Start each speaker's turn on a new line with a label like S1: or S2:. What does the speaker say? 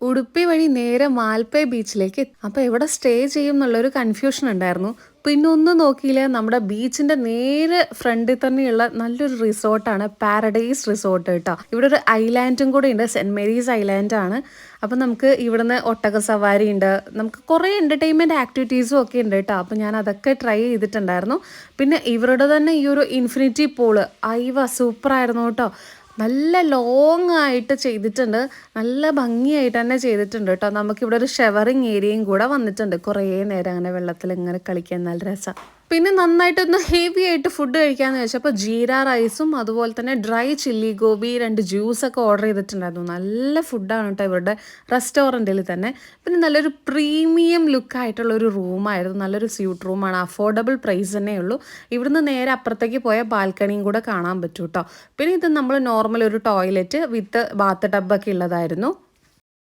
S1: ഉടുപ്പി വഴി നേരെ മാൽപ്പേ ബീച്ചിലേക്ക്. അപ്പോൾ എവിടെ സ്റ്റേ ചെയ്യും എന്നുള്ളൊരു കൺഫ്യൂഷൻ ഉണ്ടായിരുന്നു. പിന്നെ ഒന്നും നോക്കിയില്ല, നമ്മുടെ ബീച്ചിന്റെ നേരെ ഫ്രണ്ടിൽ തന്നെയുള്ള നല്ലൊരു റിസോർട്ടാണ് പാരഡൈസ് റിസോർട്ട് കേട്ടോ. ഇവിടെ ഒരു ഐലാൻഡും കൂടെ ഉണ്ട്, സെന്റ് മേരീസ് ഐലാൻഡ് ആണ്. അപ്പം നമുക്ക് ഇവിടുന്ന് ഒട്ടക സവാരി ഉണ്ട്, നമുക്ക് കുറേ എൻ്റർടൈൻമെൻറ്റ് ആക്ടിവിറ്റീസും ഒക്കെ ഉണ്ട് കേട്ടോ. അപ്പം ഞാൻ അതൊക്കെ ട്രൈ ചെയ്തിട്ടുണ്ടായിരുന്നു. പിന്നെ ഇവരുടെ തന്നെ ഈ ഒരു ഇൻഫിനിറ്റി പൂള് സൂപ്പറായിരുന്നു കേട്ടോ. നല്ല ലോങ് ആയിട്ട് ചെയ്തിട്ടുണ്ട്, നല്ല ഭംഗിയായിട്ട് തന്നെ ചെയ്തിട്ടുണ്ട് കേട്ടോ. നമുക്കിവിടെ ഒരു ഷവറിങ് ഏരിയയും കൂടെ വന്നിട്ടുണ്ട്. കുറേ നേരം അങ്ങനെ വെള്ളത്തിൽ ഇങ്ങനെ കളിക്കാൻ നല്ല രസമാണ്. പിന്നെ നന്നായിട്ടൊന്ന് ഹെവി ആയിട്ട് ഫുഡ് കഴിക്കാമെന്ന് വെച്ചപ്പോൾ ജീര റൈസും അതുപോലെ തന്നെ ഡ്രൈ ചില്ലി ഗോബി 2 ജ്യൂസൊക്കെ ഓർഡർ ചെയ്തിട്ടുണ്ടായിരുന്നു. നല്ല ഫുഡാണ് കേട്ടോ ഇവരുടെ റെസ്റ്റോറൻറ്റിൽ തന്നെ. പിന്നെ നല്ലൊരു പ്രീമിയം ലുക്കായിട്ടുള്ള ഒരു റൂമായിരുന്നു, നല്ലൊരു സ്യൂട്ട് റൂമാണ്. അഫോർഡബിൾ പ്രൈസ് തന്നെ ഉള്ളൂ. ഇവിടുന്ന് നേരെ അപ്പുറത്തേക്ക് പോയ ബാൽക്കണിയും കൂടെ കാണാൻ പറ്റും കേട്ടോ. പിന്നെ ഇത് നമ്മൾ നോർമൽ ഒരു ടോയ്ലറ്റ് വിത്ത് ബാത്ത് ടബൊക്കെ ഉള്ളതായിരുന്നു.